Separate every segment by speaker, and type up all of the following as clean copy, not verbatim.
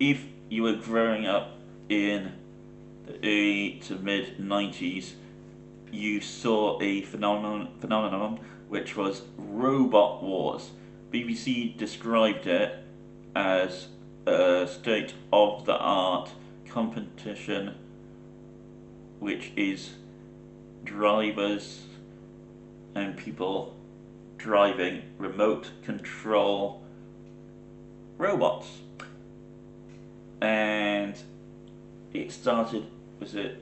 Speaker 1: If you were growing up in the early to mid 90s, you saw a phenomenon which was robot wars. BBC described it as a state of the art competition, which is drivers and people driving remote control robots. And it started, was it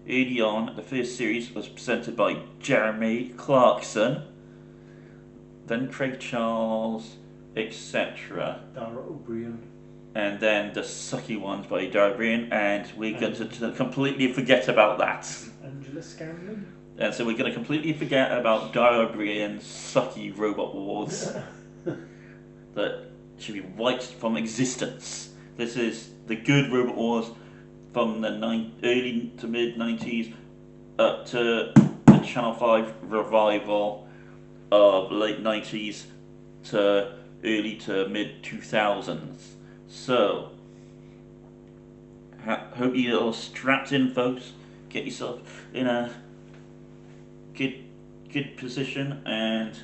Speaker 1: early on? The first series was presented by Jeremy Clarkson, then Craig Charles, etc.
Speaker 2: Dara O'Brien.
Speaker 1: And then the sucky ones by Dara O'Brien, and we're going to completely forget about that.
Speaker 2: Angela Scanlon.
Speaker 1: And so we're going to completely forget about Dara O'Brien's sucky robot wars that should be wiped from existence. This is the good robot wars from the early to mid 90s up to the Channel 5 revival of late 90s to early to mid 2000s. So, hope you're all strapped in, folks. Get yourself in a good position, and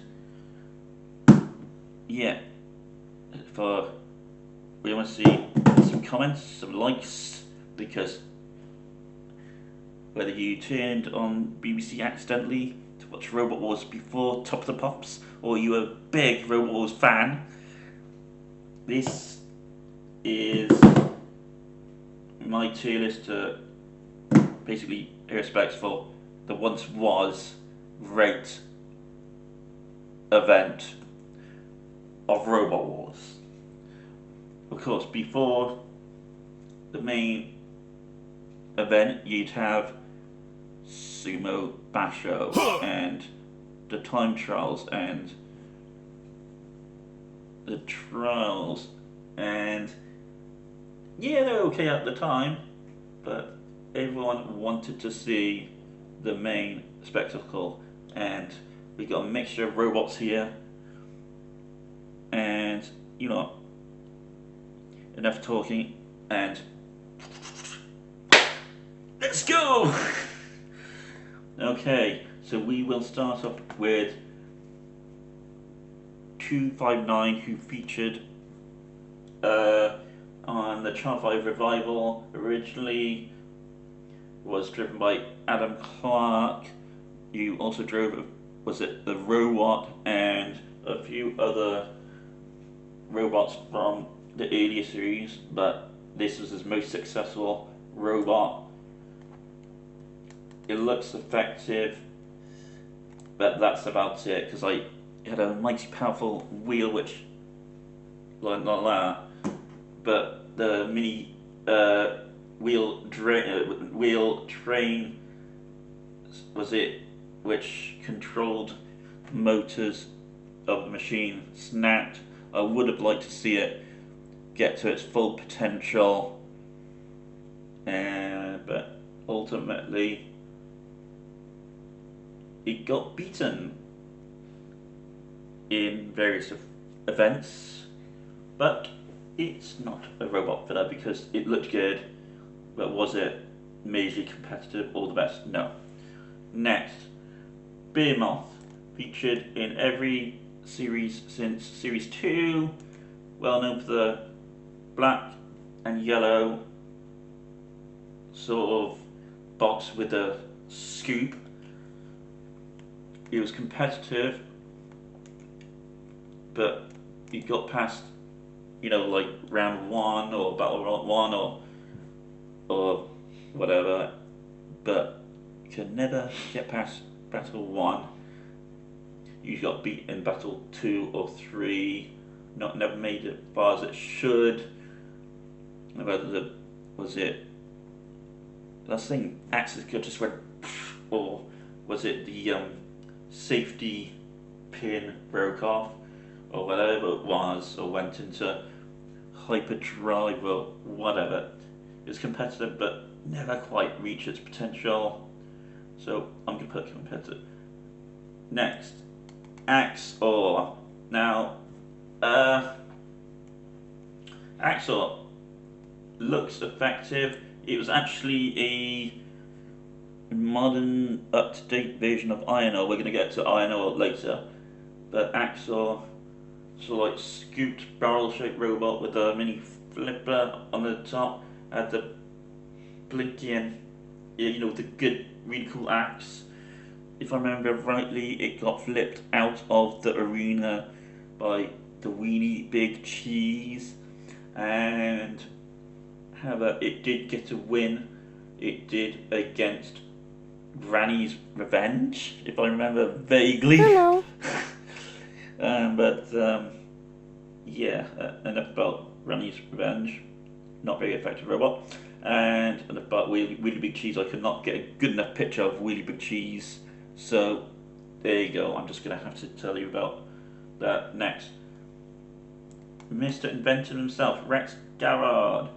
Speaker 1: yeah, we want to see some comments, some likes, because whether you turned on BBC accidentally to watch Robot Wars before Top of the Pops, or you were a big Robot Wars fan, this is my tier list to basically pay respects for the once was great event of Robot Wars. Of course, before the main event, you'd have Sumo Basho and the time trials and the trials, and yeah, they're okay at the time, but everyone wanted to see the main spectacle, and we got a mixture of robots here, and you know, enough talking, and let's go! Okay, so we will start off with 259, who featured on the Channel 5 revival. Originally was driven by Adam Clark. You also drove, was it the Robot and a few other robots from the earlier series, but this was his most successful robot. It looks effective, but that's about it, because it had a mighty powerful wheel, which, like not that, but the mini wheel train, was it, which controlled motors of the machine, snapped. I would have liked to see it get to its full potential, but ultimately it got beaten in various events, but it's not a robot filler because it looked good, but was it majorly competitive or the best? No. Next, Behemoth, featured in every series since series 2, well known for the black and yellow sort of box with a scoop. It was competitive, but it got past, like round 1 or battle round 1 or whatever, but you could never get past battle 1. You got beat in battle 2 or 3, never made it as far as it should. Whether was it last thing axis just went, or was it the safety pin broke off, or whatever it was, or went into hyperdrive or whatever. It was competitive, but never quite reached its potential. So I'm gonna put competitive. Next, Axe, or Now, Axel looks effective. It was actually a modern, up-to-date version of Iron Ore. We're going to get to Iron Ore later. But Axel, sort of like scooped barrel-shaped robot with a mini flipper on the top, had the blinking, the good, really cool axe. If I remember rightly, it got flipped out of the arena by the weenie big cheese, and however, it did get a win. It did against Granny's Revenge, if I remember vaguely.
Speaker 3: Hello.
Speaker 1: Yeah, enough about Granny's Revenge. Not very effective robot. And enough about Wheelie Big Cheese. I could not get a good enough picture of Wheelie Big Cheese. So, there you go. I'm just going to have to tell you about that next. Mr. Inventor himself, Rex Garrard.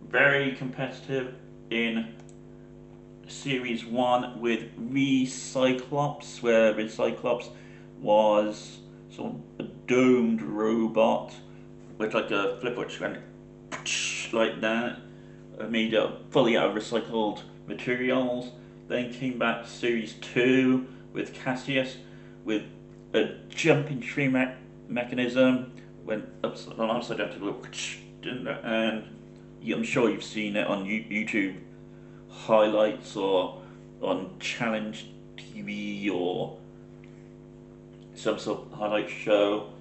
Speaker 1: Very competitive in Series 1 with Recyclops, where Recyclops was sort of a domed robot with like a flipper which went like that, made fully out of recycled materials. Then came back Series 2 with Cassius with a jumping tree mechanism, went upside down to the and I'm sure you've seen it on YouTube highlights or on Challenge TV or some sort of highlight show.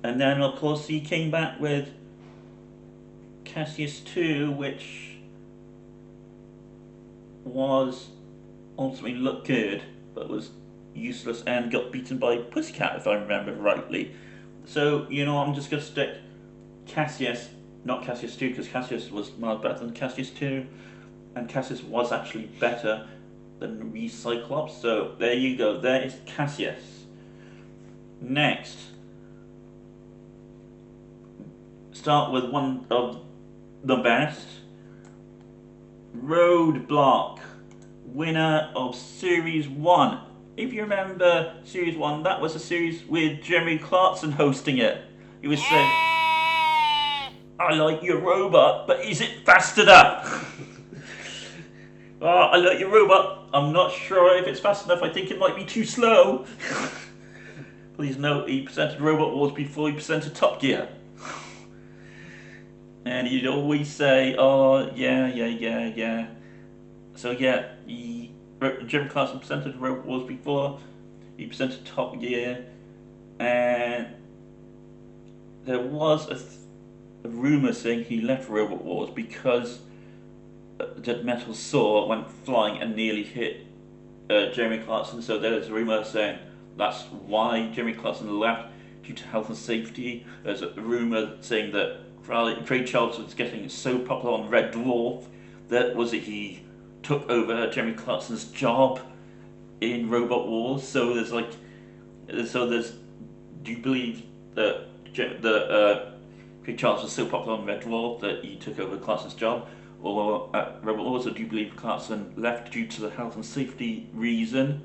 Speaker 1: And then of course he came back with Cassius 2, which was ultimately looked good but was useless and got beaten by Pussycat, if I remember rightly. So I'm just going to stick Cassius, not Cassius 2, because Cassius was miles better than Cassius 2, and Cassius was actually better than Recyclops. So there you go, there is Cassius. Next, start with one of the best, Roadblock, winner of Series 1. If you remember Series 1, that was a series with Jeremy Clarkson hosting it. He was saying, I like your robot, but is it fast enough? I like your robot, I'm not sure if it's fast enough, I think it might be too slow. Please note, he presented Robot Wars before he presented Top Gear. And he'd always say, oh, yeah. So yeah, Jim Clarkson presented Robot Wars before, he presented Top Gear, and there was a rumour saying he left Robot Wars because the metal saw went flying and nearly hit Jeremy Clarkson. So there's a rumour saying that's why Jeremy Clarkson left, due to health and safety. There's a rumour saying that Craig Charles was getting so popular on Red Dwarf that he took over Jeremy Clarkson's job in Robot Wars. So do you believe that Craig Charles was so popular on Red Dwarf that he took over Clarkson's job? Or at Robot Wars, or do you believe Clarkson left due to the health and safety reason?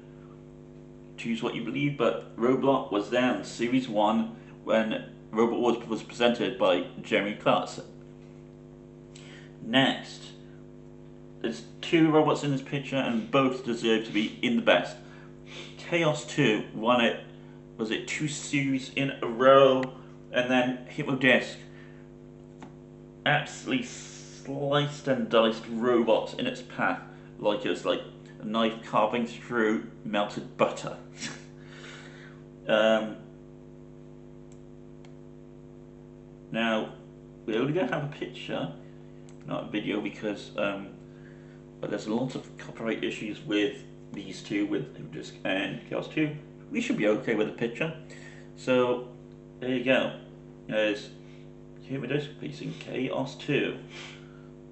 Speaker 1: Choose what you believe, but Roadblock was there in Series 1 when Robot Wars was presented by Jeremy Clarkson. Next, there's two robots in this picture and both deserve to be in the best. Chaos 2 won it, was it 2 series in a row, and then Hypnodisc absolutely sliced and diced robots in its path like it was like a knife carving through melted butter. Now, we're only going to have a picture, not a video, because but there's a lot of copyright issues with these two, with Hypnodisc and Chaos 2. We should be okay with a picture. So, there you go. There's Hypnodisc facing Chaos 2.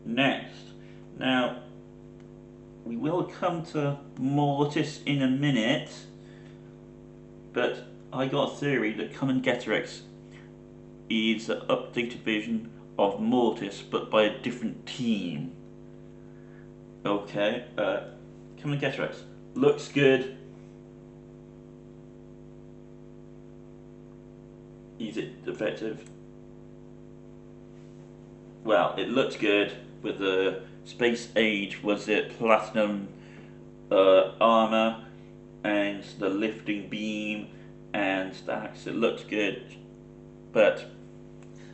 Speaker 1: Next. Now, we will come to Mortis in a minute, but I got a theory that Come and Getterex is an updated version of Mortis, but by a different team. Okay, Come and Getterex looks good. Is it effective? Well, it looked good with the space age. Was it platinum armor and the lifting beam and stacks? It looked good, but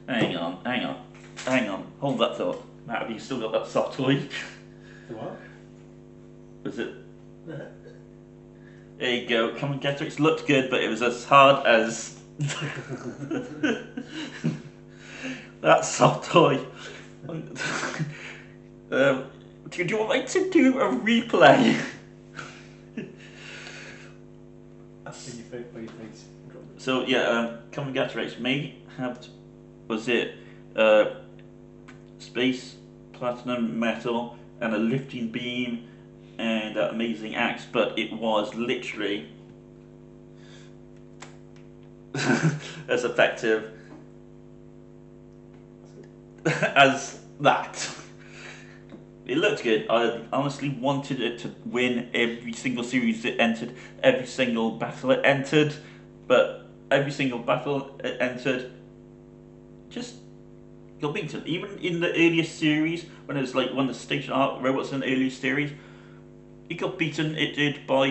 Speaker 1: hang on, hold that thought. Matt, have you still got that soft toy?
Speaker 2: What?
Speaker 1: Was it? There you go. Come and get it. It looked good, but it was as hard as that soft toy. Do you want me to do a replay?
Speaker 2: Your face.
Speaker 1: So yeah, come and get it. May have, was it space, platinum, metal, and a lifting beam, and that amazing axe, but it was literally as effective as that. It looked good. I honestly wanted it to win every single series it entered, every single battle it entered, but every single battle it entered just got beaten. Even in the earliest series, when it was like one of the station art robots in the earliest series, it got beaten. It did by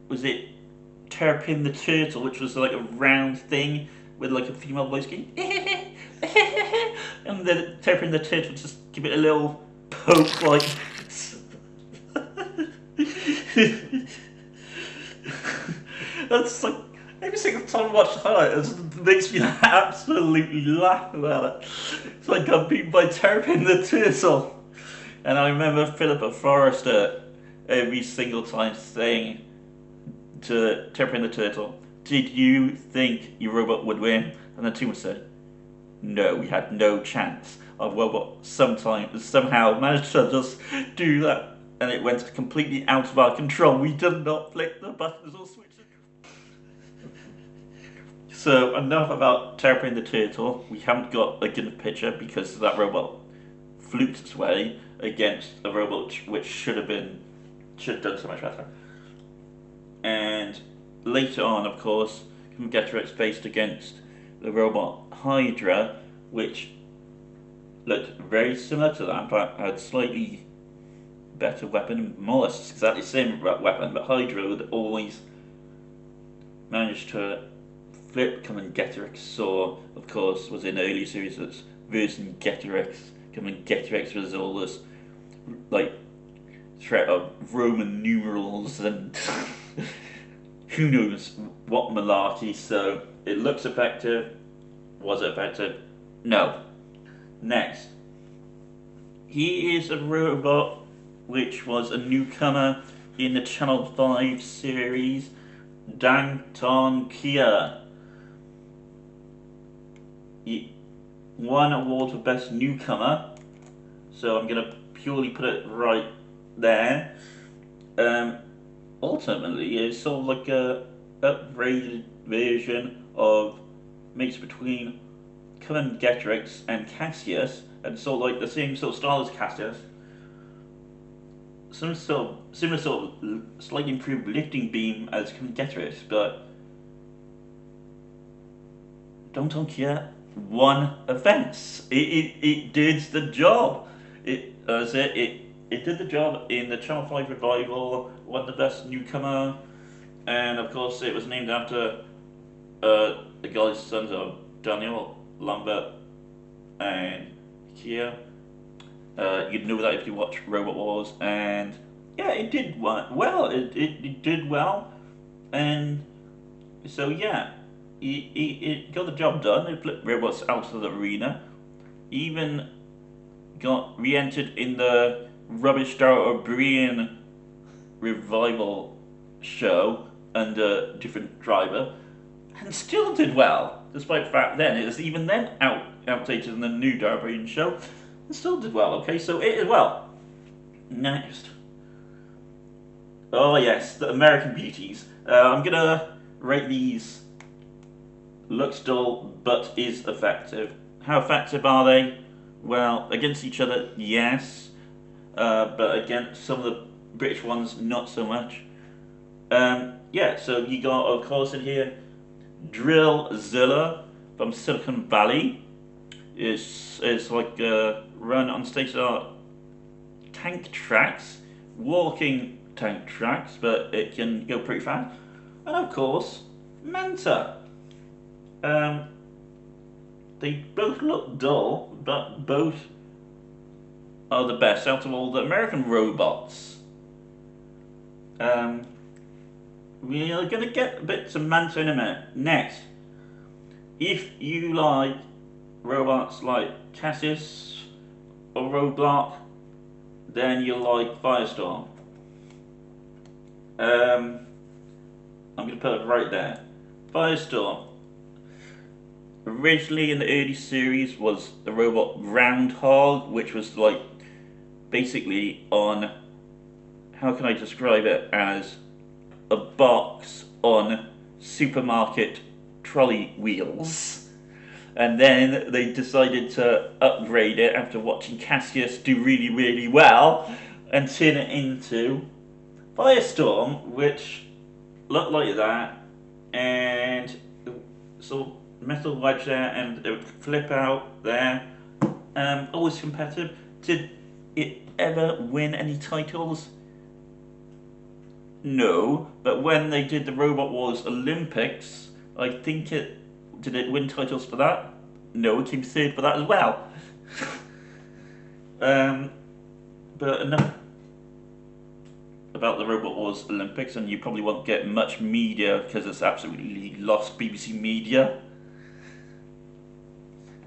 Speaker 1: was it Terrapin the Turtle, which was like a round thing with like a female voice going and the Terrapin the Turtle would just give it a little poke like that's like every single time I watch the highlight it just makes me absolutely laugh about it. It's like I'm beaten by Terrapin the Turtle. And I remember Philippa Forrester every single time saying to Terrapin the Turtle, "Did you think your robot would win?" And the team would say, "No, we had no chance. Our robot somehow managed to just do that, and it went completely out of our control. We did not flick the buttons or switch it." So enough about Terrapin the Turtle. We haven't got a good picture because that robot fluked its way against a robot which should have done so much better. And later on, of course, Getrix faced against the robot Hydra, which looked very similar to that, but had slightly better weapon, more or less exactly the same weapon, but Hydra would always manage to flip Common Getrix Saw, of course, was in the early series that's version Getrix. Common Getrix was all this like threat of Roman numerals and who knows what malarkey. So it looks effective. Was it effective? No. Next, he is a robot which was a newcomer in the Channel 5 series, Danton Kia. He won an award for Best Newcomer, so I'm going to purely put it right there. Ultimately, it's sort of like a upgraded version of mix between Cullen Getrix and Cassius, and sort of like the same sort of style as Cassius. Some sort of similar sort of slightly improved lifting beam as Cullen Getrix, but Danton Kia won offense. It did the job. It did the job in the Channel 5 revival, won the Best Newcomer, and of course it was named after the guy's sons of Daniel, Lambert, and Kia. You'd know that if you watch Robot Wars, and yeah, it did well. It did well, and so yeah, it got the job done. It flipped robots out of the arena. Even got re-entered in the Rubbish Darrell O'Brien revival show under a different driver, and still did well, despite the fact then it was even then outdated in the new Darrell O'Brien show, and still did well. Okay, so it is well. Next. Oh yes, the American Beauties. I'm gonna rate these. Looks dull, but is effective. How effective are they? Well, against each other, yes. But against some of the British ones, not so much. Yeah, so you got, of course, in here, Drillzilla from Silicon Valley. It's like run on state art tank tracks, walking tank tracks, but it can go pretty fast. And of course, Mantor. Um, they both look dull, but both are the best out of all the American robots. Um, we are going to get a bit to Mantor in a minute. Next, if you like robots like Cassius or Roadblock, then you'll like Firestorm. I'm going to put it right there. Firestorm. Originally in the early series was the robot Groundhog, which was like basically on, how can I describe it, as a box on supermarket trolley wheels. And then they decided to upgrade it after watching Cassius do really, really well and turn it into Firestorm, which looked like that, and so metal wedge there, and it would flip out there. Always competitive. Did it ever win any titles? No, but when they did the Robot Wars Olympics, I think it did it win titles for that? No, it came third for that as well. But enough about the Robot Wars Olympics, and you probably won't get much media because it's absolutely lost BBC media.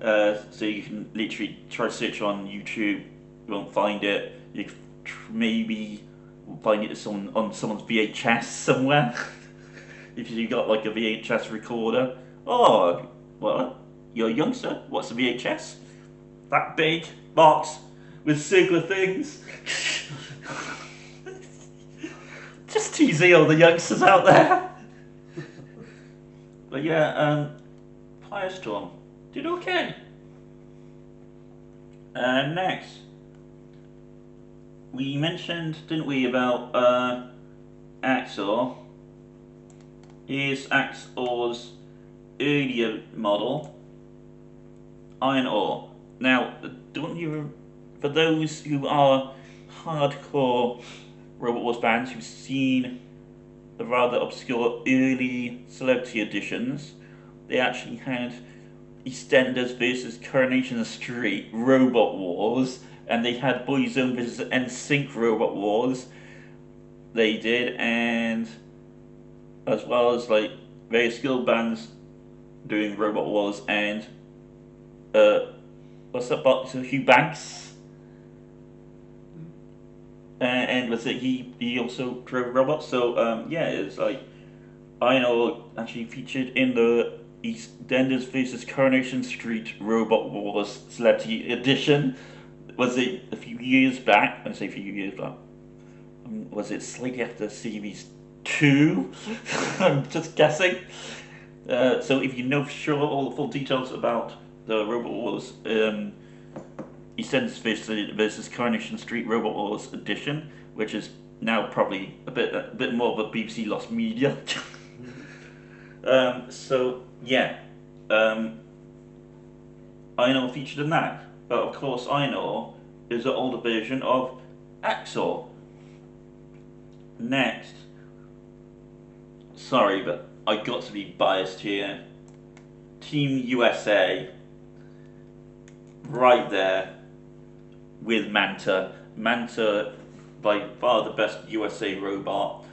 Speaker 1: So you can literally try to search on YouTube, you won't find it. You maybe find it on someone's VHS somewhere. If you got like a VHS recorder. Oh, what? You're a youngster? What's a VHS? That big box with circular things. Just teasing all the youngsters out there. But yeah, Firestorm did okay. Next, we mentioned, didn't we, about Axel. Here's Axel's earlier model, Iron Ore. Now, don't you, for those who are hardcore Robot Wars fans who've seen the rather obscure early celebrity editions, they actually had EastEnders versus Coronation Street Robot Wars, and they had Boyzone versus NSYNC Robot Wars. They did, and as well as like various girl bands doing Robot Wars, and what's that box? Hugh Banks. And was it he also drove robots? So yeah, it's like I know actually featured in the EastEnders versus Coronation Street Robot Wars Celebrity Edition. Was it a few years back? I say a few years back. Was it slightly after Series 2? I'm just guessing. So if you know for sure all the full details about the Robot Wars EastEnders versus Coronation Street Robot Wars Edition, which is now probably a bit more of a BBC lost media. So yeah, Einor featured in that, but of course Einor is an older version of Axel. Next, sorry, but I got to be biased here. Team USA, right there with Mantor. Mantor, by far the best USA robot.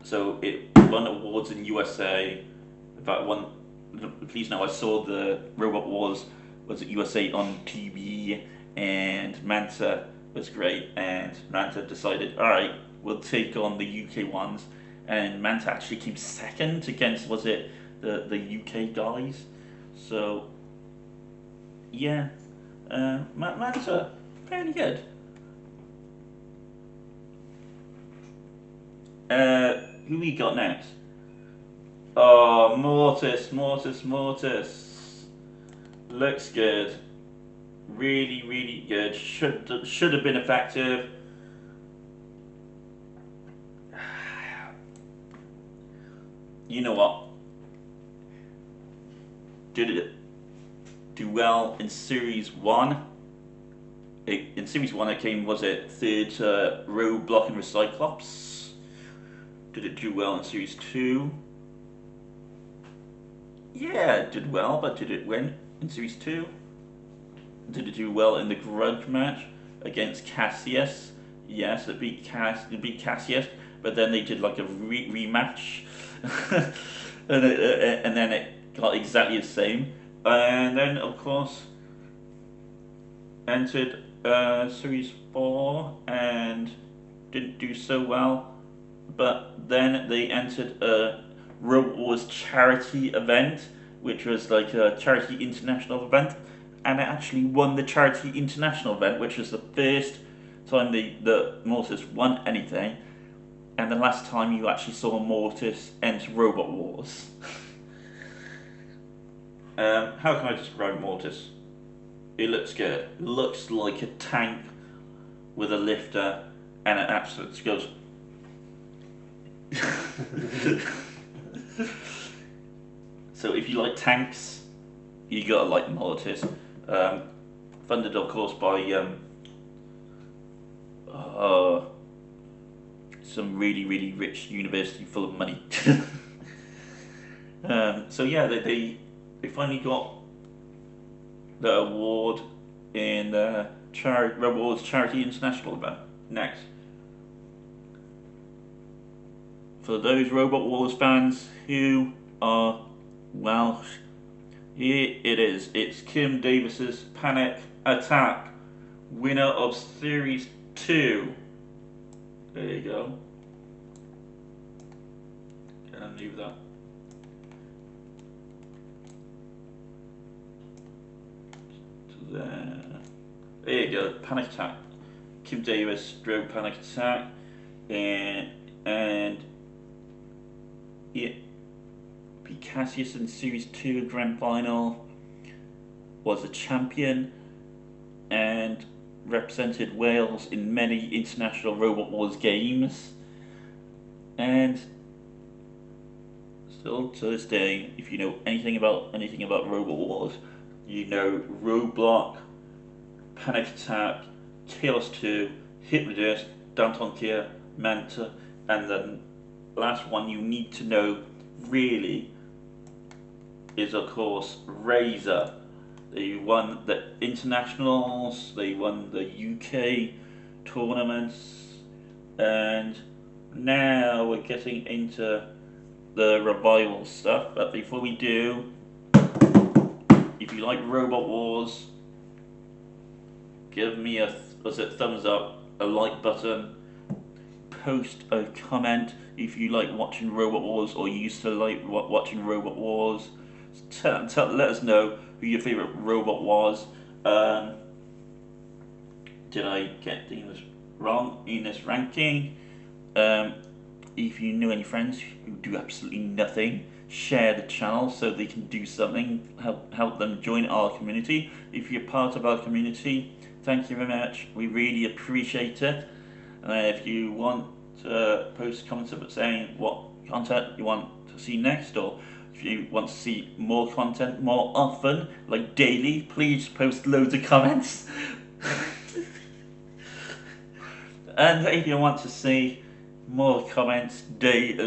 Speaker 1: So it won awards in USA. In fact, please know I saw the Robot Wars was at USA on TV, and Mantor was great. And Mantor decided, all right, we'll take on the UK ones. And Mantor actually came second against, was it the UK guys? So yeah, Mantor fairly good. Who we got next? Oh, Mortis. Looks good. Really, really good. Should have been effective. You know what? did it do well in Series 1? In Series 1 it came, was it third to Roadblock and Recyclops? Did it do well in Series 2? Yeah, it did well, but did it win in Series 2? Did it do well in the grudge match against Cassius? Yes, it beat Cassius, but then they did like a rematch, and then it got exactly the same. And then, of course, entered Series 4 and didn't do so well. But then they entered a Robot Wars charity event, which was like a charity international event, and it actually won the charity international event, which was the first time the Mortis won anything, and the last time you actually saw Mortis enter Robot Wars. How can I describe Mortis? It looks good. It looks like a tank with a lifter, and it absolutely goes. So if you like tanks, you gotta like Mortis. Funded, of course, by some really rich university full of money. So yeah, they finally got the award in the Robot Wars Charity International event. Next, for those Robot Wars fans who are Welsh, here it is. It's Kim Davis's Panic Attack, winner of Series 2. There you go. Can I leave that? There you go. Panic Attack. Kim Davis drove Panic Attack, and yeah, beat Cassius in Series 2 Grand Final, was a champion, and represented Wales in many international Robot Wars games, and still to this day, if you know anything about Robot Wars, you know Roadblock, Panic Attack, Tearlist 2, Hit the Disc, Downtown Tier, Mantor, and the last one you need to know really is, of course, Razor. They won the internationals, they won the UK tournaments, and now we're getting into the revival stuff. But before we do, if you like Robot Wars, give me a thumbs up, a like button, post a comment if you like watching Robot Wars or used to like watching Robot Wars. Let us know who your favourite robot was. Did I get things wrong in this ranking? If you know any friends who do absolutely nothing, share the channel so they can do something, help them join our community. If you're part of our community, thank you very much, we really appreciate it. If you want to post comments about saying what content you want to see next, or if you want to see more content more often, like daily, please post loads of comments. And if you want to see more comments,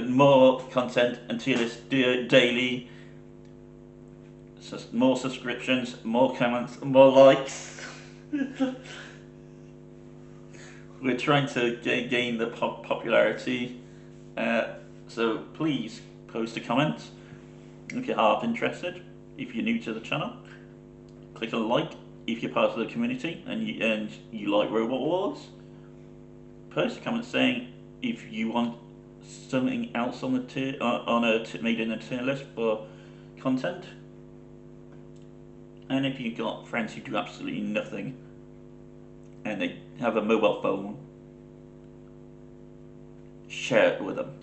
Speaker 1: more content and tier list daily, more subscriptions, more comments, more likes. We're trying to gain the popularity, so please post a comment if you're half interested. If you're new to the channel, click a like. If you're part of the community and you like Robot Wars, post a comment saying if you want something else on the made in a tier list for content. And if you've got friends who do absolutely nothing and they have a mobile phone, share it with them.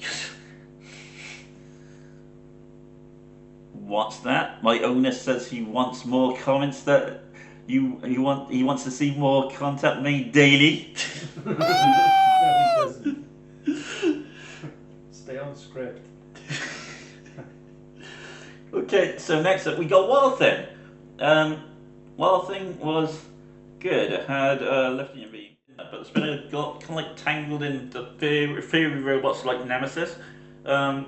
Speaker 1: What's that? My owner says he wants more comments. That he wants to see more content made daily.
Speaker 2: No, he doesn't. Stay on script.
Speaker 1: Okay, so next up we got Wild Thing. Wild Thing was good. It had Lefty and V, but the spinner got kind of like tangled in the fairy robots like Nemesis. Um,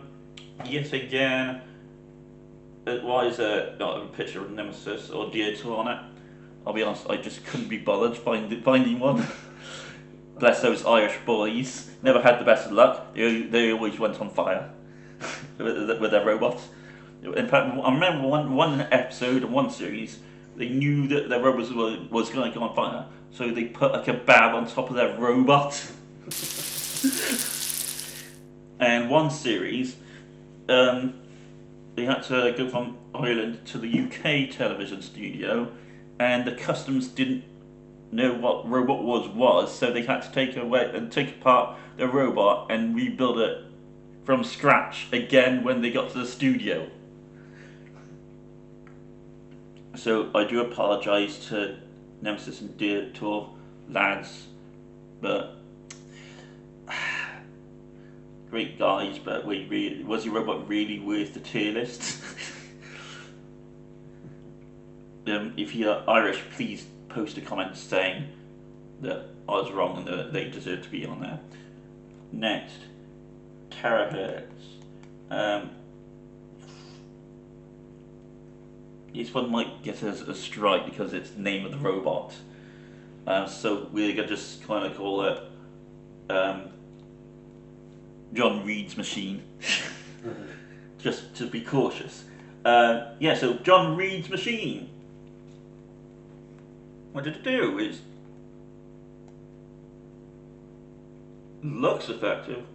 Speaker 1: yet again, why is there not a picture of Nemesis or Dieter on it? I'll be honest, I just couldn't be bothered finding one. Bless those Irish boys. Never had the best of luck. They always went on fire with their robots. In fact, I remember one episode of one series, they knew that their robots was going to go on fire, so they put a kebab on top of their robot. And one series, they had to go from Ireland to the UK television studio, and the customs didn't know what robot was, so they had to take apart the robot and rebuild it from scratch again when they got to the studio. So I do apologise to Nemesis and Dieter lads, but great guys, but was your robot really worth the tier list? If you're Irish, please post a comment saying that I was wrong and that they deserve to be on there. Next, terahertz. This one might get us a strike because it's the name of the robot. So we're gonna just kind of call it John Reed's machine, just to be cautious. Yeah, so John Reed's machine. What did it do? It looks effective.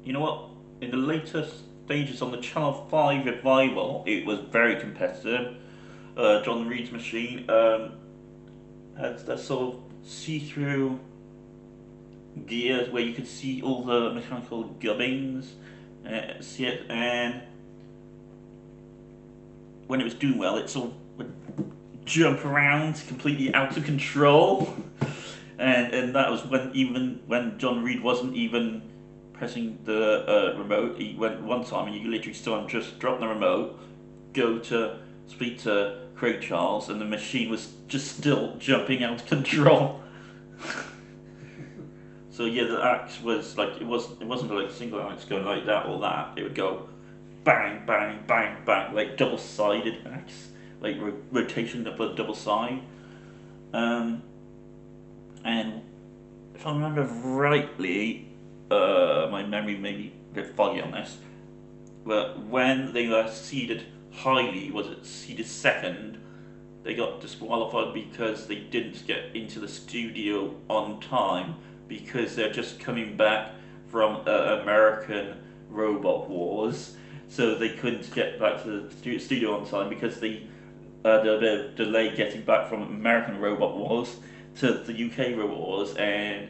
Speaker 1: You know what? In the later stages on the Channel 5 revival, it was very competitive. John Reed's machine has that sort of see-through gears where you could see all the mechanical gubbins, see it, and when it was doing well, it sort of would jump around completely out of control. And that was when John Reed wasn't even pressing the remote. He went one time and you literally saw him just drop the remote, go to speak to Craig Charles, and the machine was just still jumping out of control. So yeah, the axe was like it wasn't like a single axe going like that or that. It would go bang, bang, bang, bang, like double-sided axe, like rotation up a double side. And if I remember rightly, my memory may be a bit foggy on this, but when they were seeded highly, was it seeded second, they got disqualified because they didn't get into the studio on time because they're just coming back from American Robot Wars, so they couldn't get back to the studio on time because they had a bit of delay getting back from American Robot Wars to the UK Robot Wars, and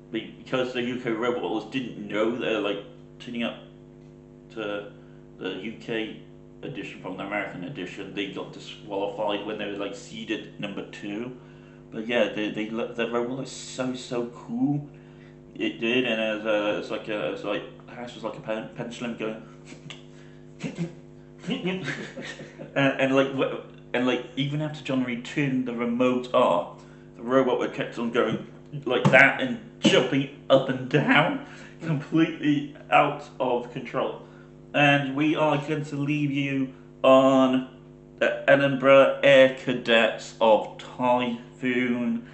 Speaker 1: because the UK Robot Wars didn't know they're like tuning up to the UK edition from the American edition, they got disqualified when they were like seeded number 2. But yeah, the robot was so cool. It did, and it's like Hash was like a pendulum going, and like even after John Reed turned the remote off, the robot would kept on going like that and jumping up and down, completely out of control. And we are going to leave you on the Edinburgh Air Cadets of Typhoon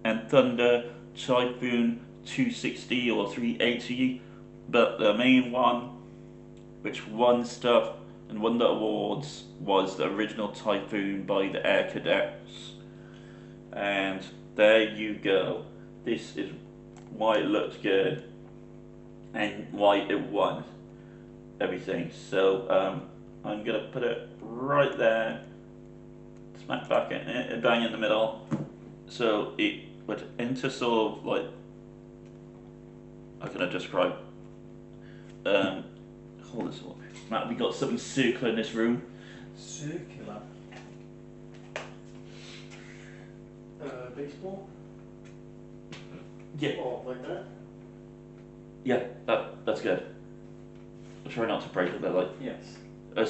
Speaker 1: and Thunder, Typhoon 260 or 380, but the main one which won stuff and won the awards was the original Typhoon by the Air Cadets. And there you go. This is why it looked good and why it won everything. So I'm gonna put it right there, smack back in, bang in the middle, so it would enter sort of like, how can I describe? Hold this one. Matt, we got something circular in this room.
Speaker 2: Circular. Baseball?
Speaker 1: Yeah.
Speaker 2: Oh, like that?
Speaker 1: Yeah, that's good. try not to break it, but like,
Speaker 2: Yes.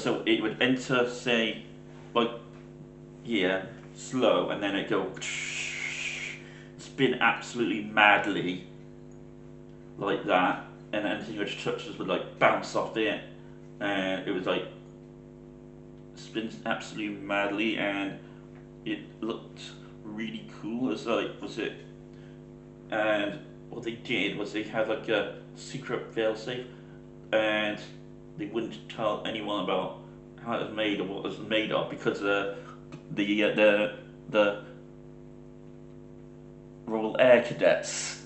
Speaker 1: so it would enter, say, like here, slow, and then it go spin absolutely madly, like that, and anything which touches would like bounce off it, and it was like spins absolutely madly, and it looked really cool. As like was it, and what they did was they had like a secret failsafe, and they wouldn't tell anyone about how it was made or what it was made of because the Royal Air Cadets.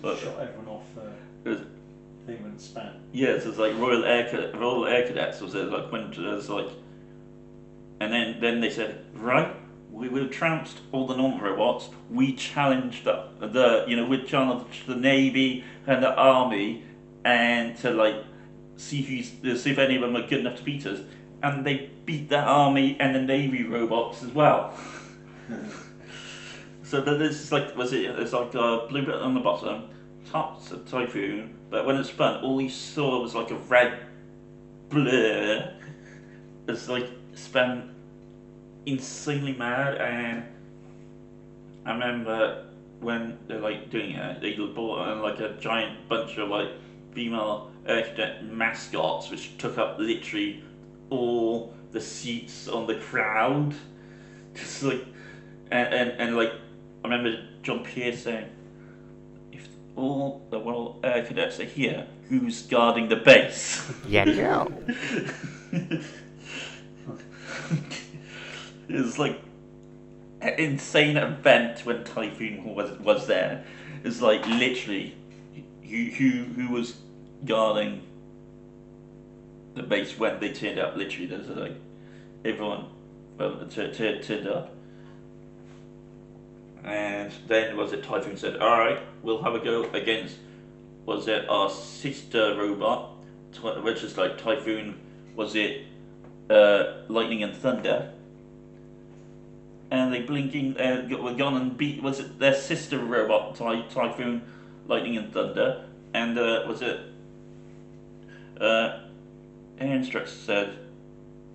Speaker 2: Shot everyone off
Speaker 1: It was,
Speaker 2: thing when it span.
Speaker 1: yeah, so it's like Royal Air Cadets was it like when it was like, and then they said right, we trounced all the normal robots. We challenged we challenged the Navy and the Army, and to like see if any of them are good enough to beat us, and they beat the Army and the Navy robots as well. So that this is like it's like a blue bit on the bottom, top's a typhoon, but when it spun, all you saw was like a red blur. It's like spun insanely mad, and I remember when they're like doing it, they bought like a giant bunch of like female air cadet mascots, which took up literally all the seats on the crowd, just like and like I remember John Pierce saying, if all the Royal Air Cadets are here, who's guarding the base?
Speaker 3: Yeah, no.
Speaker 1: It was like an insane event when Typhoon was there. It's like literally who was guarding the base when they turned up. Literally, there's like everyone turned up. And then was it Typhoon said, all right, we'll have a go against, was it our sister robot, which is like Typhoon, was it Lightning and Thunder, and they blinking were gone and beat, was it their sister robot Typhoon, Lightning and Thunder, and was it Air Instructor said,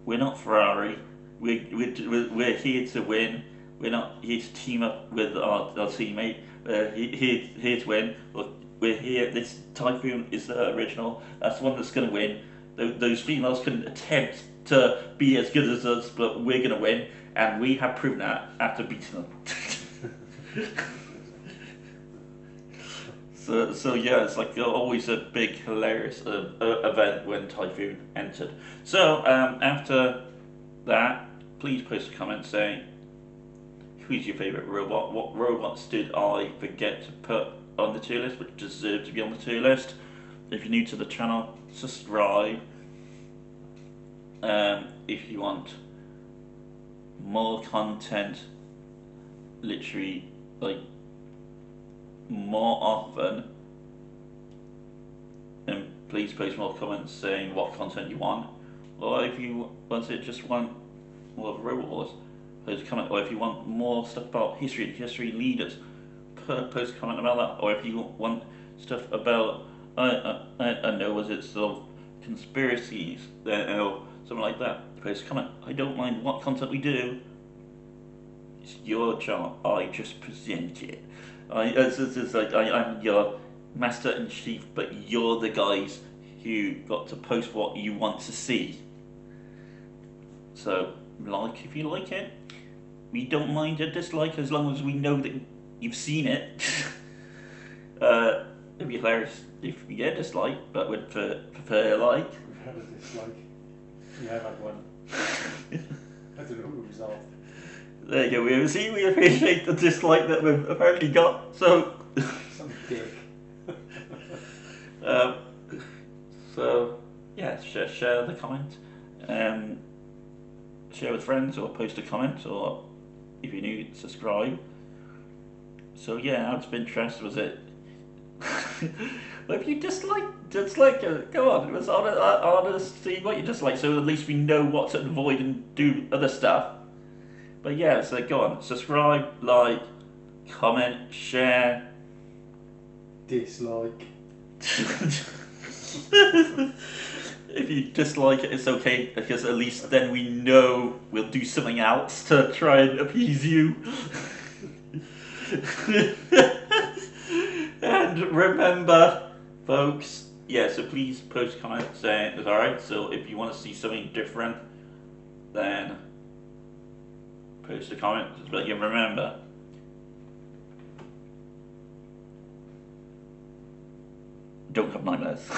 Speaker 1: we're not Ferrari, we're here to win. We're not here to team up with our teammate. Here to win. Look, we're here. This Typhoon is the original. That's the one that's going to win. Those females can attempt to be as good as us, but we're going to win, and we have proven that after beating them. So yeah, it's like always a big hilarious event when Typhoon entered. So after that, please post a comment saying, who's your favourite robot? What robots did I forget to put on the tier list which deserve to be on the tier list? If you're new to the channel, subscribe. If you want more content, literally like more often, and please post more comments saying what content you want. Or if you just want more of Robot Wars, post a comment. Or if you want more stuff about history leaders, post a comment about that. Or if you want stuff about I know, was it sort of conspiracies or something like that, post a comment. I don't mind what content we do. It's your channel. I just present it. It's like I'm your master in chief, but you're the guys who got to post what you want to see. So like if you like it. We don't mind a dislike as long as we know that you've seen it. It'd be hilarious if we get a dislike, but we'd prefer a like.
Speaker 2: We've had a dislike. We have had one. I don't know what resolved.
Speaker 1: There you go. We appreciate the dislike that we've apparently got. So.
Speaker 2: Some dick.
Speaker 1: So yeah, share the comment. Share with friends or post a comment, or if you're new, subscribe. So yeah, out of interest, was it? Well, if you dislike it, go on. It was honest. See what you dislike, so at least we know what to avoid and do other stuff. But yeah, so go on, subscribe, like, comment, share,
Speaker 2: Dislike.
Speaker 1: If you dislike it, it's okay, because at least then we know we'll do something else to try and appease you. And remember, folks, yeah, so please post comments saying it's alright. So if you want to see something different, then post a comment. But you remember, don't have nightmares.